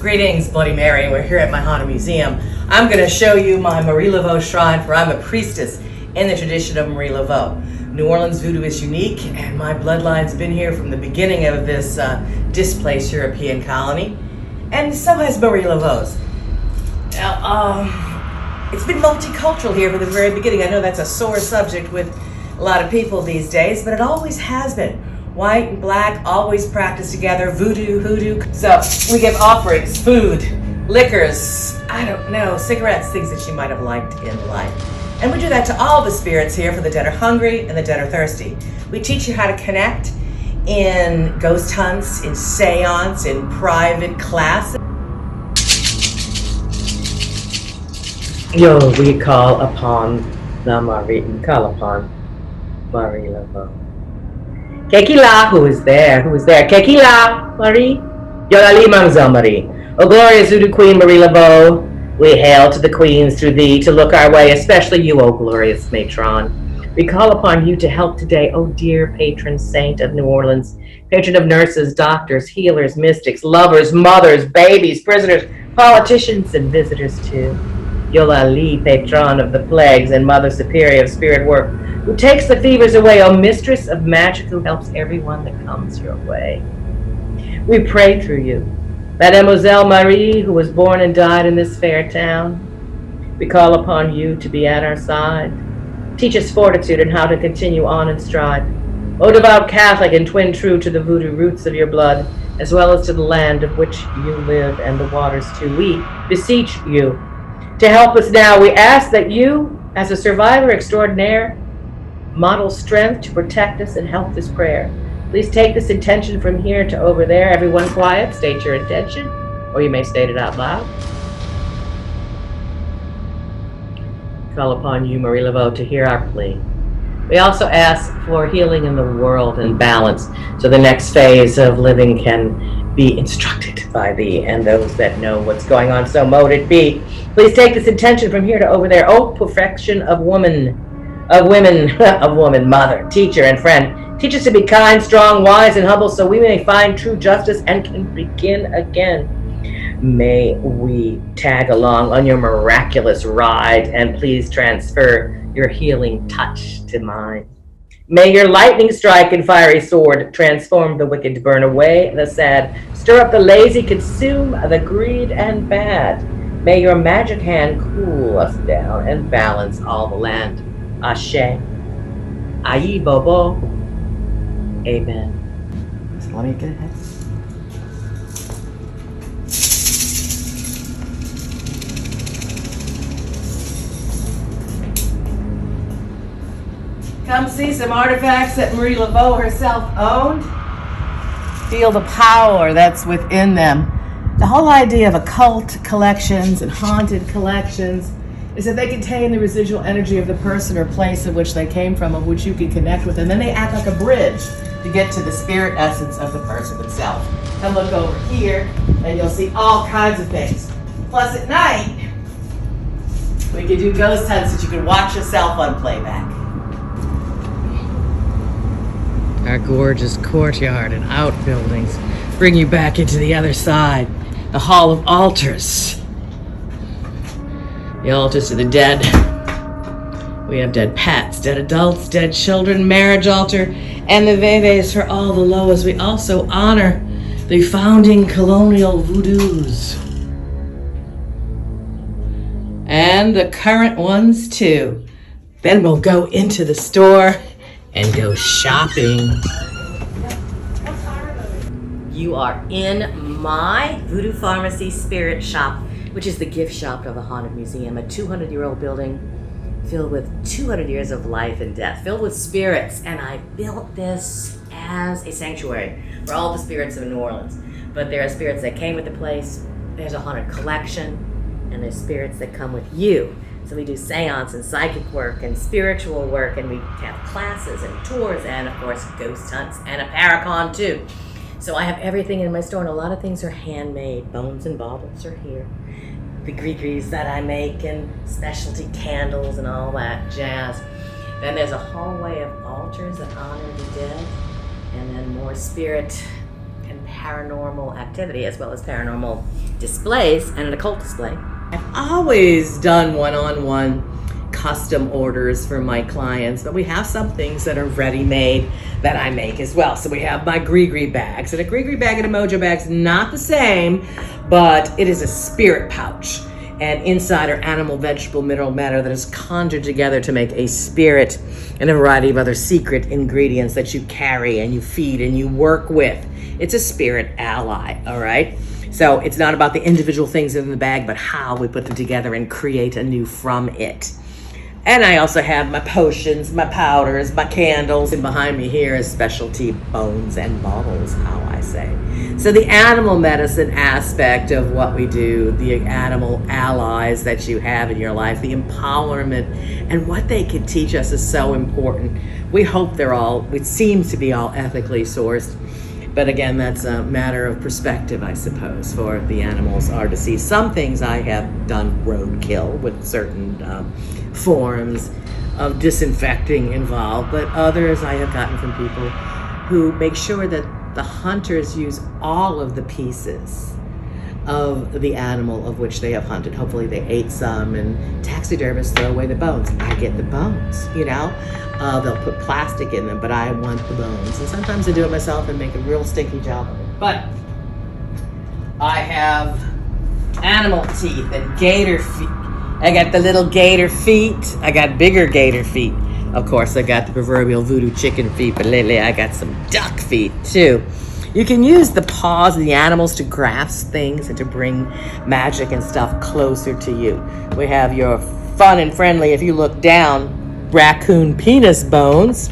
Greetings, Bloody Mary. We're here at my Haunted Museum. I'm going to show you my Marie Laveau shrine, for I'm a priestess in the tradition of Marie Laveau. New Orleans Voodoo is unique, and my bloodline's been here from the beginning of this displaced European colony, and so has Marie Laveau's. Now, it's been multicultural here from the very beginning. I know that's a sore subject with a lot of people these days, but it always has been. White and black always practice together, voodoo, hoodoo. So we give offerings, food, liquors, I don't know, cigarettes, things that you might have liked in life. And we do that to all the spirits here, for the dead are hungry and the dead are thirsty. We teach you how to connect in ghost hunts, in seance, in private classes. Yo, we call upon Marie Laveau. Kekila, who is there? Kekila, Marie? Yolali, Mademoiselle Marie. O glorious Voodoo Queen Marie Laveau, we hail to the queens through thee to look our way, especially you, O glorious matron. We call upon you to help today, O dear patron saint of New Orleans, patron of nurses, doctors, healers, mystics, lovers, mothers, babies, prisoners, politicians, and visitors too. Yolali, patron of the plagues and mother superior of spirit work, who takes the fevers away, O mistress of magic, who helps everyone that comes your way. We pray through you, Mademoiselle Marie, who was born and died in this fair town. We call upon you to be at our side. Teach us fortitude and how to continue on and strive. O devout Catholic and twin true to the voodoo roots of your blood, as well as to the land of which you live and the waters too, we beseech you to help us now. We ask that you, as a survivor extraordinaire, model strength to protect us and help this prayer. Please take this intention from here to over there. Everyone quiet, state your intention, or you may state it out loud. Call upon you, Marie Laveau, to hear our plea. We also ask for healing in the world and balance, so the next phase of living can be instructed by thee and those that know what's going on, so mote it be. Please take this intention from here to over there. Oh, perfection of woman, mother, teacher, and friend. Teach us to be kind, strong, wise, and humble, so we may find true justice and can begin again. May we tag along on your miraculous ride, and please transfer your healing touch to mine. May your lightning strike and fiery sword transform the wicked, burn away the sad, stir up the lazy, consume the greed and bad. May your magic hand cool us down and balance all the land. Ashe. Ayi Bobo. Amen. So let me get ahead. Come see some artifacts that Marie Laveau herself owned. Feel the power that's within them. The whole idea of occult collections and haunted collections is that they contain the residual energy of the person or place of which they came from, of which you can connect with, and then they act like a bridge to get to the spirit essence of the person itself. Come look over here, and you'll see all kinds of things. Plus at night, we can do ghost hunts that you can watch yourself on playback. Our gorgeous courtyard and outbuildings bring you back into the other side, the Hall of Altars. The altars to the dead. We have dead pets, dead adults, dead children, marriage altar, and the veves for all the loas. We also honor the founding colonial voodoos. And the current ones too. Then we'll go into the store and go shopping. You are in my Voodoo Pharmacy Spirit Shop, which is the gift shop of the Haunted Museum, a 200-year-old building filled with 200 years of life and death, filled with spirits. And I built this as a sanctuary for all the spirits of New Orleans. But there are spirits that came with the place, there's a haunted collection, and there's spirits that come with you. So we do seance and psychic work and spiritual work, and we have classes and tours, and of course ghost hunts and a paracon too. So I have everything in my store, and a lot of things are handmade. Bones and baubles are here. The gris-gris that I make, and specialty candles and all that jazz. Then there's a hallway of altars that honor the dead, and then more spirit and paranormal activity as well as paranormal displays and an occult display. I've always done one-on-one custom orders for my clients, but we have some things that are ready-made that I make as well. So we have my gree-gree bags, and a gree-gree bag and a mojo bag's not the same, but it is a spirit pouch, and inside are animal, vegetable, mineral matter that is conjured together to make a spirit and a variety of other secret ingredients that you carry and you feed and you work with. It's a spirit ally, all right? So it's not about the individual things in the bag, but how we put them together and create anew from it. And I also have my potions, my powders, my candles, and behind me here is specialty bones and bottles, how I say. So the animal medicine aspect of what we do, the animal allies that you have in your life, the empowerment and what they can teach us is so important. We hope it seems to be all ethically sourced. But again, that's a matter of perspective, I suppose, for the animals are to see. Some things I have done roadkill with certain forms of disinfecting involved, but others I have gotten from people who make sure that the hunters use all of the pieces of the animal of which they have hunted. Hopefully they ate some, and taxidermists throw away the bones. I get the bones, you know? They'll put plastic in them, but I want the bones. And sometimes I do it myself and make a real stinky job of it. But I have animal teeth and gator feet. I got the little gator feet. I got bigger gator feet. Of course, I got the proverbial voodoo chicken feet, but lately I got some duck feet too. You can use the paws of the animals to grasp things and to bring magic and stuff closer to you. We have your fun and friendly, if you look down, raccoon penis bones.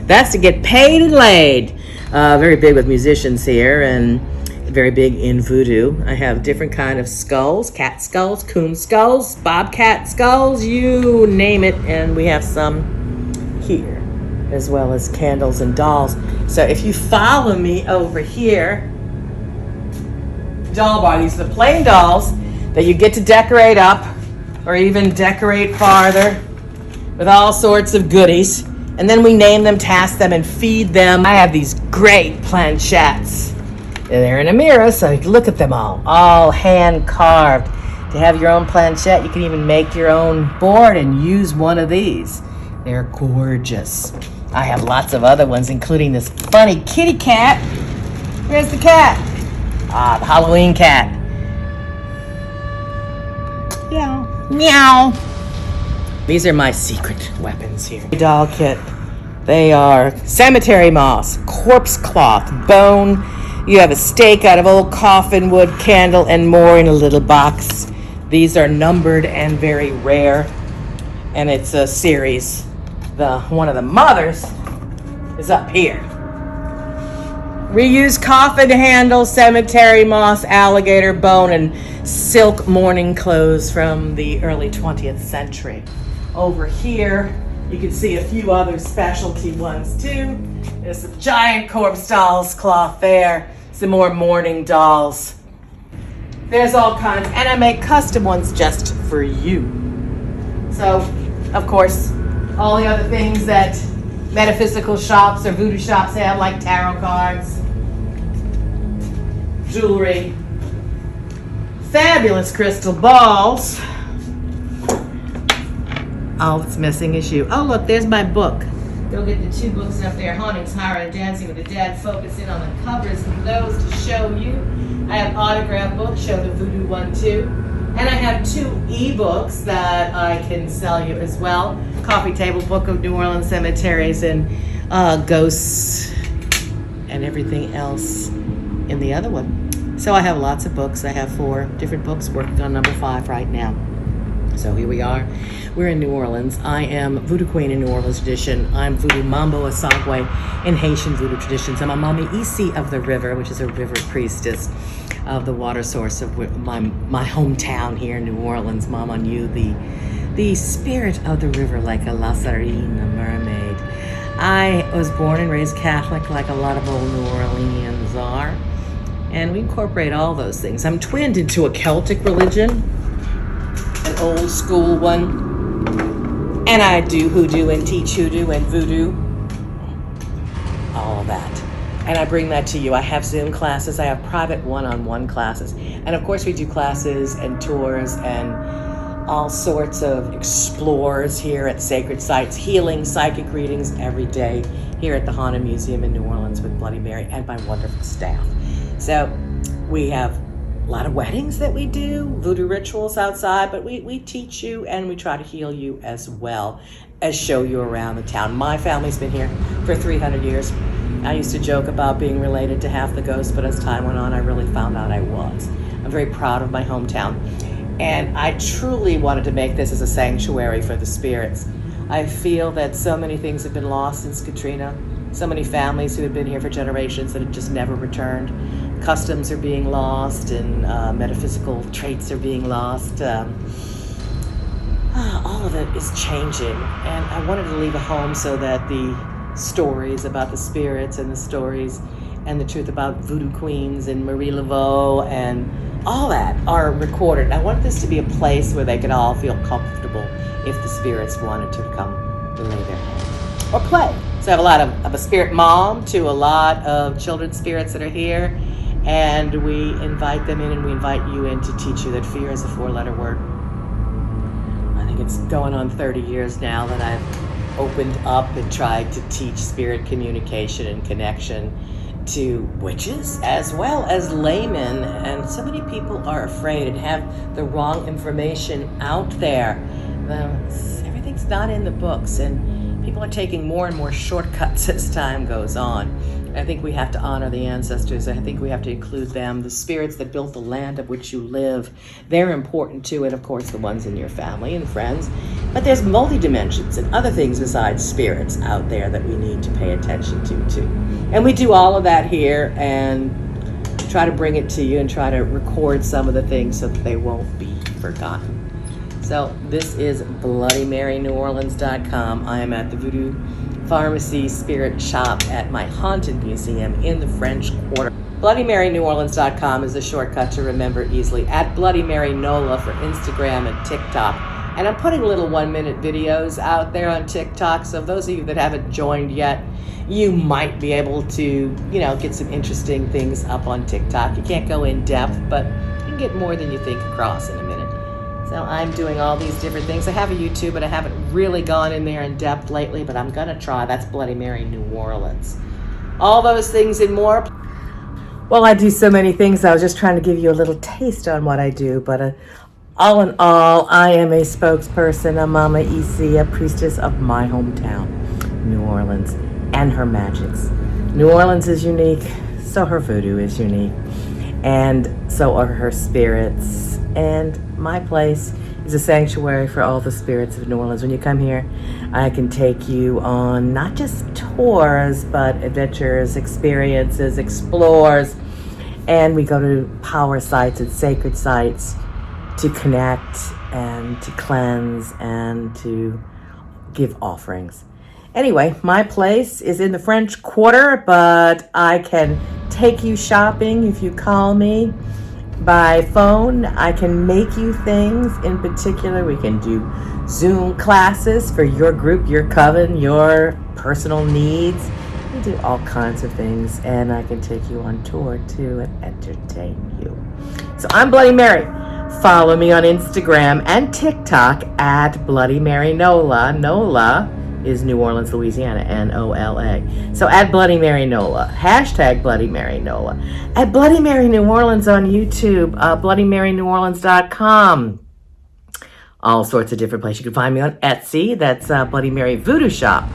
That's to get paid and laid. Very big with musicians here and very big in voodoo. I have different kind of skulls, cat skulls, coon skulls, bobcat skulls, you name it. And we have some here, as well as candles and dolls. So if you follow me over here, doll bar, these are the plain dolls that you get to decorate up or even decorate farther with all sorts of goodies. And then we name them, task them, and feed them. I have these great planchettes. They're in a mirror, so you can look at them all hand carved. To have your own planchette, you can even make your own board and use one of these. They're gorgeous. I have lots of other ones, including this funny kitty cat. Where's the cat? The Halloween cat. Meow. Meow. These are my secret weapons here. Doll kit. They are cemetery moss, corpse cloth, bone. You have a stake out of old coffin wood, candle, and more in a little box. These are numbered and very rare, and it's a series. One of the mothers is up here. Reuse coffin handles, cemetery moss, alligator bone, and silk mourning clothes from the early 20th century. Over here, you can see a few other specialty ones too. There's some giant corpse dolls, cloth there, some more mourning dolls. There's all kinds, and I make custom ones just for you. So, of course, all the other things that metaphysical shops or voodoo shops have, like tarot cards, jewelry, fabulous crystal balls. All that's missing is you. Oh, look, there's my book. Go get the two books up there, Hauntings, Horror, and Dancing with the Dead. Focus in on the covers of those to show you. I have autograph books, show the voodoo one too. And I have 2 ebooks that I can sell you as well. Coffee Table Book of New Orleans Cemeteries and Ghosts and everything else in the other one. So I have lots of books. I have 4 different books, working on number 5 right now. So here we are. We're in New Orleans. I am Voodoo Queen in New Orleans tradition. I'm Voodoo Mambo, a Sagwe in Haitian voodoo traditions. I'm a Mamissi of the river, which is a river priestess of the water source of my hometown here in New Orleans. Mama knew the spirit of the river like a Lassarine, a mermaid. I was born and raised Catholic like a lot of old New Orleanians are. And we incorporate all those things. I'm twinned into a Celtic religion, an old school one. And I do hoodoo and teach hoodoo and voodoo. All of that. and I bring that to you. I have Zoom classes, I have private one-on-one classes, and of course we do classes and tours and all sorts of explores here at sacred sites, healing, psychic readings every day here at the Haunted Musuem in New Orleans with Bloody Mary and my wonderful staff. So we have a lot of weddings that we do, voodoo rituals outside, but we teach you and we try to heal you as well as show you around the town. My family's been here for 300 years. I used to joke about being related to half the ghosts, but as time went on, I really found out I was. I'm very proud of my hometown. And I truly wanted to make this as a sanctuary for the spirits. I feel that so many things have been lost since Katrina. So many families who have been here for generations that have just never returned. Customs are being lost and metaphysical traits are being lost. All of it is changing. And I wanted to leave a home so that the stories about the spirits and the stories and the truth about voodoo queens and Marie Laveau and all that are recorded. I wanted this to be a place where they could all feel comfortable if the spirits wanted to come lay their head or play. So I have a lot of a spirit mom to a lot of children's spirits that are here, and we invite them in and we invite you in to teach you that fear is a 4-letter word. I think it's going on 30 years now that I've opened up and tried to teach spirit communication and connection to witches as well as laymen, and so many people are afraid and have the wrong information out there. Everything's not in the books, and people are taking more and more shortcuts as time goes on. I think we have to honor the ancestors. I think we have to include them, the spirits that built the land of which you live. They're important too, and of course the ones in your family and friends. But there's multi-dimensions and other things besides spirits out there that we need to pay attention to too. And we do all of that here and try to bring it to you and try to record some of the things so that they won't be forgotten. So this is BloodyMaryNewOrleans.com. I am at the Voodoo Pharmacy Spirit Shop at my Haunted Musuem in the French Quarter. BloodyMaryNewOrleans.com is a shortcut to remember easily. At Bloody Mary NOLA for Instagram and TikTok. And I'm putting little 1-minute videos out there on TikTok, so those of you that haven't joined yet, you might be able to, get some interesting things up on TikTok. You can't go in depth, but you can get more than you think across in a minute. So I'm doing all these different things. I have a YouTube, but I haven't really gone in there in depth lately, but I'm gonna try. That's Bloody Mary New Orleans. All those things and more. Well, I do so many things. I was just trying to give you a little taste on what I do, but all in all, I am a spokesperson, a Mamissi, a priestess of my hometown, New Orleans, and her magics. New Orleans is unique, so her voodoo is unique, and so are her spirits. And my place is a sanctuary for all the spirits of New Orleans. When you come here, I can take you on not just tours, but adventures, experiences, explores, and we go to power sites and sacred sites to connect and to cleanse and to give offerings. Anyway, my place is in the French Quarter, but I can take you shopping if you call me by phone. I can make you things. In particular, we can do Zoom classes for your group, your coven, your personal needs. We do all kinds of things, and I can take you on tour too and entertain you. So I'm Bloody Mary. Follow me on Instagram and TikTok at Bloody Mary NOLA. NOLA is New Orleans, Louisiana, NOLA. So at Bloody Mary NOLA, hashtag Bloody Mary NOLA. At Bloody Mary New Orleans on YouTube, BloodyMaryNewOrleans.com. All sorts of different places. You can find me on Etsy. That's Bloody Mary Voodoo Shop,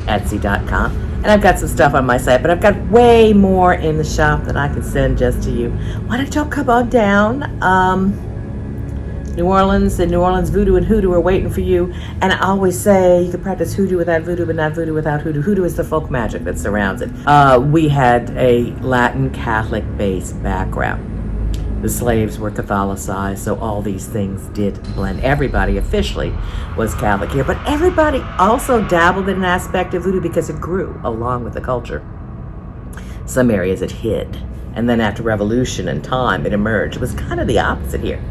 Etsy.com. And I've got some stuff on my site, but I've got way more in the shop that I can send just to you. Why don't y'all come on down? New Orleans and New Orleans Voodoo and Hoodoo are waiting for you. And I always say you can practice Hoodoo without Voodoo, but not Voodoo without Hoodoo. Hoodoo is the folk magic that surrounds it. We had a Latin Catholic-based background. The slaves were Catholicized, so all these things did blend. Everybody officially was Catholic here, but everybody also dabbled in an aspect of Voodoo because it grew along with the culture. Some areas it hid, and then after revolution and time, it emerged. It was kind of the opposite here.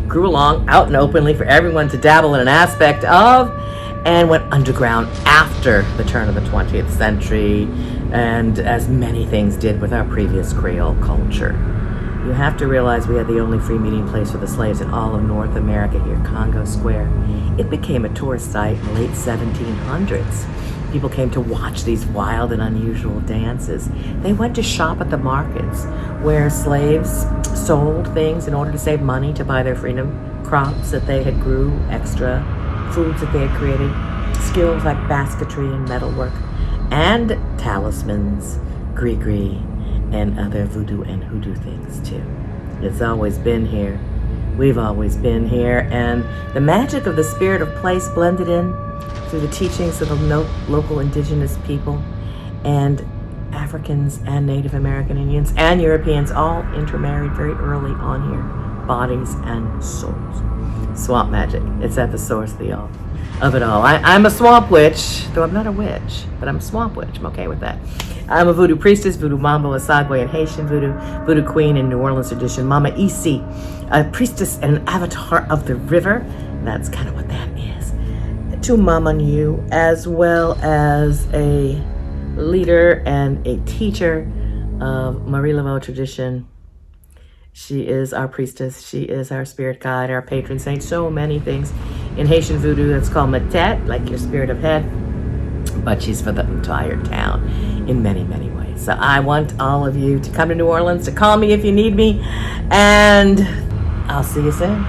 Grew along out and openly for everyone to dabble in an aspect of, and went underground after the turn of the 20th century, and as many things did with our previous Creole culture. You have to realize we had the only free meeting place for the slaves in all of North America here, Congo Square. It became a tourist site in the late 1700s. People came to watch these wild and unusual dances. They went to shop at the markets where slaves sold things in order to save money to buy their freedom, crops that they had grew, extra foods that they had created, skills like basketry and metalwork, and talismans, gris-gris, and other voodoo and hoodoo things too. It's always been here. We've always been here, and the magic of the spirit of place blended in through the teachings of the local indigenous people and Africans and Native American Indians and Europeans all intermarried very early on here, bodies and souls. Swamp magic, it's at the source of it all. I'm a swamp witch, though I'm not a witch, but I'm a swamp witch. I'm okay with that. I'm a voodoo priestess, Voodoo Mambo, a Sagwe and Haitian voodoo, voodoo queen in New Orleans tradition, Mamissi, a priestess and an avatar of the river. That's kind of what that is. To Mama New, as well as a leader and a teacher of Marie Laveau tradition. She is our priestess. She is our spirit guide, our patron saint. So many things. In Haitian voodoo, that's called Matet, like your spirit of head. But she's for the entire town in many, many ways. So I want all of you to come to New Orleans, to call me if you need me. And I'll see you soon.